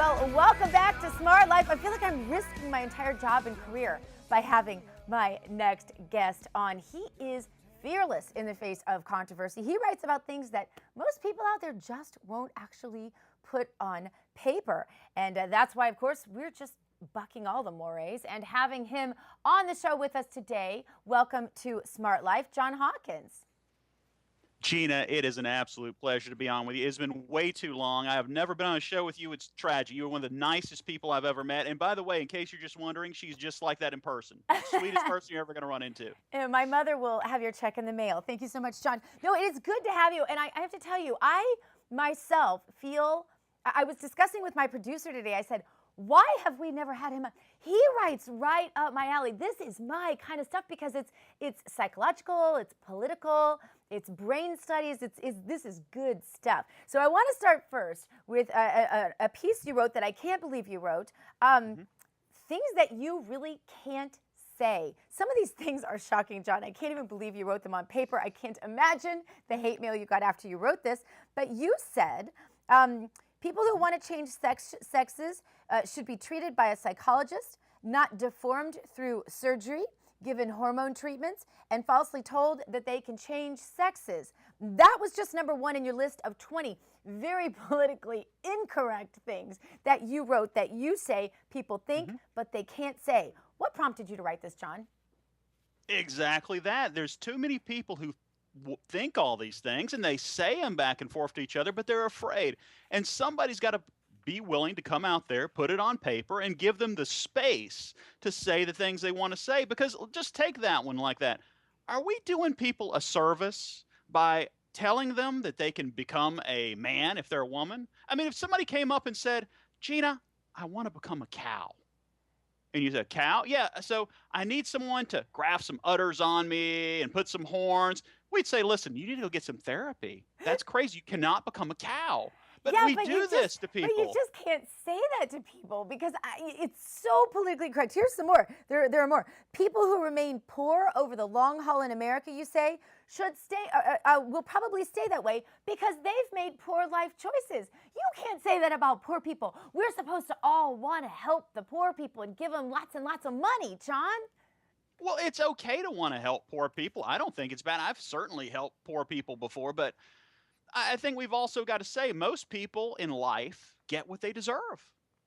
Well, welcome back to Smart Life. I feel like I'm risking my entire job and career by having my next guest on. He is fearless in the face of controversy. He writes about things that most people out there just won't actually put on paper. And that's why, of course, we're just bucking all the mores and having him on the show with us today. Welcome to Smart Life, John Hawkins. Gina, it is an absolute pleasure to be on with you. It's been way too long. I have never been on a show with you. It's tragic. You are one of the nicest people I've ever met. And by the way, in case you're just wondering, she's just like that in person. Sweetest person you're ever going to run into. And my mother will have your check in the mail. Thank you so much, John. No, it is good to have you. And I have to tell you, I myself feel, I was discussing with my producer today, I said, why have we never had him on? He writes right up my alley. This is my kind of stuff because it's psychological, it's political, it's brain studies, this is good stuff. So I want to start first with a piece you wrote that I can't believe you wrote. Things that you really can't say. Some of these things are shocking, John. I can't even believe you wrote them on paper. I can't imagine the hate mail you got after you wrote this. But you said, people who want to change sexes should be treated by a psychologist, not deformed through surgery, given hormone treatments, and falsely told that they can change sexes. That was just number one in your list of 20 very politically incorrect things that you wrote that you say people think, but they can't say. What prompted you to write this, John? Exactly that. There's too many people who think all these things and they say them back and forth to each other, but they're afraid. And somebody's got to be willing to come out there, put it on paper, and give them the space to say the things they want to say. Because just take that one like that. Are we doing people a service by telling them that they can become a man if they're a woman? I mean, if somebody came up and said, Gina, I want to become a cow. And you said, cow? Yeah, so I need someone to graft some udders on me and put some horns. We'd say, listen, you need to go get some therapy. That's crazy. You cannot become a cow. But yeah, we do this to people. But you just can't say that to people because it's so politically correct. Here's some more. There are more. People who remain poor over the long haul in America, you say, should stay, will probably stay that way because they've made poor life choices. You can't say that about poor people. We're supposed to all want to help the poor people and give them lots and lots of money, John. Well, it's okay to want to help poor people. I don't think it's bad. I've certainly helped poor people before, but I think we've also got to say most people in life get what they deserve.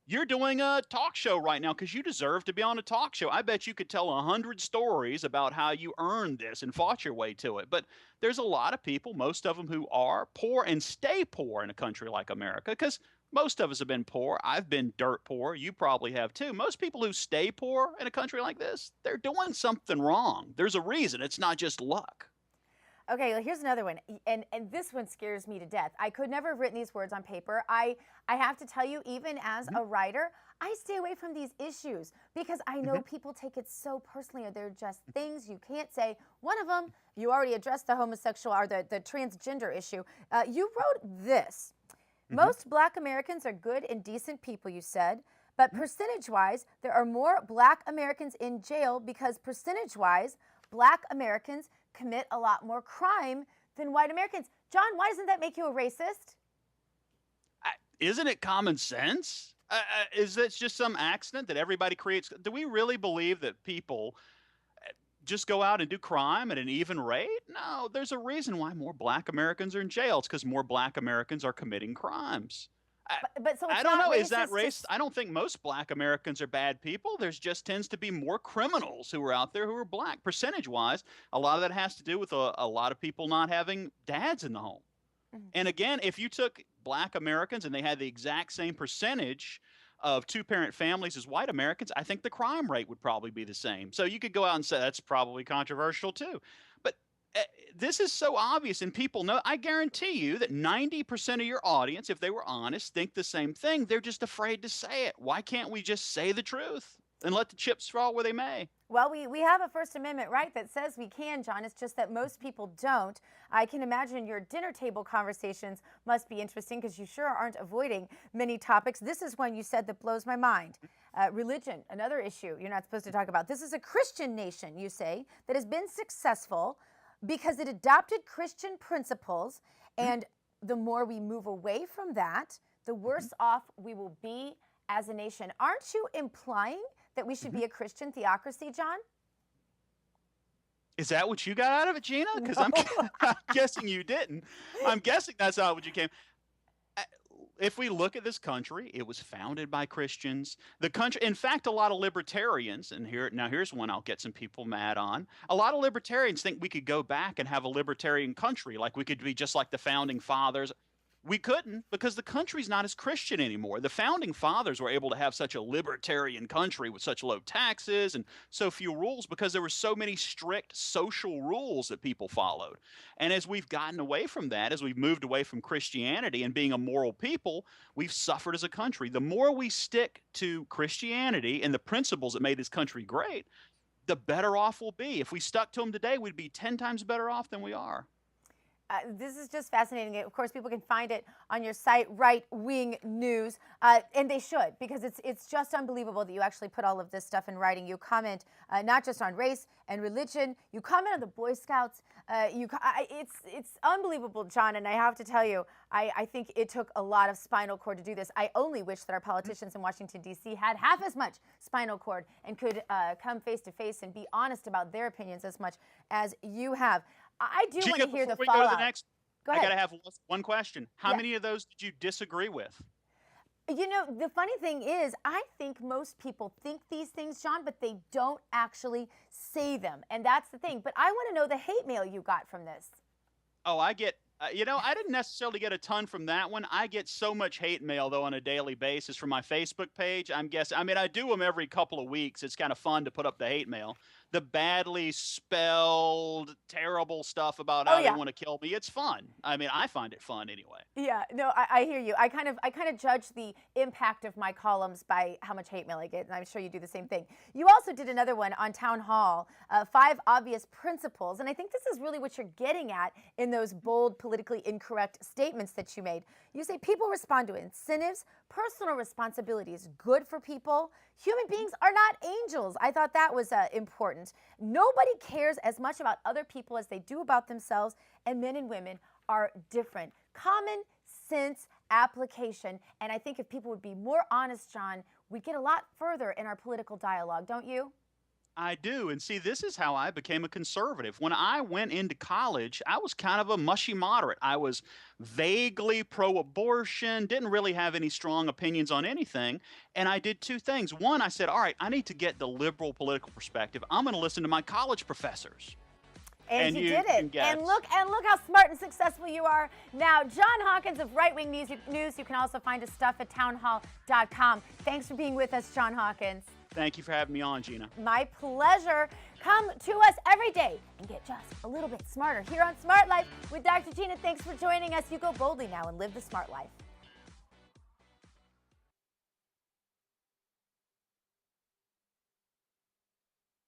You're doing a talk show right now because you deserve to be on a talk show. I bet you could tell 100 stories about how you earned this and fought your way to it. But there's a lot of people, most of them who are poor and stay poor in a country like America because most of us have been poor. I've been dirt poor. You probably have too. Most people who stay poor in a country like this, they're doing something wrong. There's a reason. It's not just luck. Okay, well, here's another one, and this one scares me to death. I could never have written these words on paper. I have to tell you, even as a writer, I stay away from these issues because I know people take it so personally, or they're just things you can't say. One of them, you already addressed the homosexual or the transgender issue. You wrote this. Most Black Americans are good and decent people, you said, but percentage-wise, there are more Black Americans in jail because percentage-wise, Black Americans commit a lot more crime than white Americans. John, why doesn't that make you a racist? Isn't it common sense? Is it just some accident that everybody creates? Do we really believe that people just go out and do crime at an even rate? No, there's a reason why more Black Americans are in jail. It's because more Black Americans are committing crimes. But so it's I don't know. Is racist that racist? I don't think most Black Americans are bad people. There's just tends to be more criminals who are out there who are Black. Percentage-wise, a lot of that has to do with a lot of people not having dads in the home. And again, if you took Black Americans and they had the exact same percentage of two-parent families as white Americans, I think the crime rate would probably be the same. So you could go out and say that's probably controversial too. But this is so obvious and people know. I guarantee you that 90% of your audience, if they were honest, think the same thing. They're just afraid to say it. Why can't we just say the truth and let the chips fall where they may? Well, we have a First Amendment right that says we can, John. It's just that most people don't. I can imagine your dinner table conversations must be interesting because you sure aren't avoiding many topics. This is one you said that blows my mind. Religion, another issue you're not supposed to talk about. This is a Christian nation, you say, that has been successful because it adopted Christian principles, and the more we move away from that, the worse off we will be as a nation. Aren't you implying that we should be a Christian theocracy, John? Is that what you got out of it, Gina? Because No. I'm guessing you didn't. I'm guessing that's not what you came. If we look at this country, it was founded by Christians. The country, in fact, a lot of libertarians, and here's one I'll get some people mad on. A lot of libertarians think we could go back and have a libertarian country, like we could be just like the founding fathers. We couldn't, because the country's not as Christian anymore. The founding fathers were able to have such a libertarian country with such low taxes and so few rules because there were so many strict social rules that people followed. And as we've gotten away from that, as we've moved away from Christianity and being a moral people, we've suffered as a country. The more we stick to Christianity and the principles that made this country great, the better off we'll be. If we stuck to them today, we'd be 10 times better off than we are. This is just fascinating. Of course, people can find it on your site, Right Wing News, and they should, because it's just unbelievable that you actually put all of this stuff in writing. You comment not just on race and religion. You comment on the Boy Scouts. It's unbelievable, John. And I have to tell you, I think it took a lot of spinal cord to do this. I only wish that our politicians in Washington, D.C. had half as much spinal cord and could come face to face and be honest about their opinions as much as you have. I do want to hear the fallout. Go to the next, Go ahead. I got to have one question. How many of those did you disagree with? You know, the funny thing is, I think most people think these things, John, but they don't actually say them. And that's the thing. But I want to know the hate mail you got from this. Oh, I get, I didn't necessarily get a ton from that one. I get so much hate mail, though, on a daily basis from my Facebook page. I do them every couple of weeks. It's kind of fun to put up the hate mail. The badly spelled, terrible stuff about how they want to kill me. It's fun. I mean, I find it fun anyway. Yeah, no, I hear you. I kind of judge the impact of my columns by how much hate mail I get, and I'm sure you do the same thing. You also did another one on Town Hall, 5 obvious principles, and I think this is really what you're getting at in those bold, politically incorrect statements that you made. You say people respond to incentives, personal responsibility is good for people. Human beings are not angels. I thought that was important. Nobody cares as much about other people as they do about themselves, and men and women are different. Common sense application, and I think if people would be more honest, John, we'd get a lot further in our political dialogue, don't you? I do. And see, this is how I became a conservative. When I went into college, I was kind of a mushy moderate. I was vaguely pro-abortion, didn't really have any strong opinions on anything. And I did 2 things. One, I said, all right, I need to get the liberal political perspective. I'm going to listen to my college professors. And you did it. And look how smart and successful you are now. John Hawkins of Right Wing News. You can also find his stuff at townhall.com. Thanks for being with us, John Hawkins. Thank you for having me on, Gina. My pleasure. Come to us every day and get just a little bit smarter here on Smart Life with Dr. Gina. Thanks for joining us. You go boldly now and live the smart life.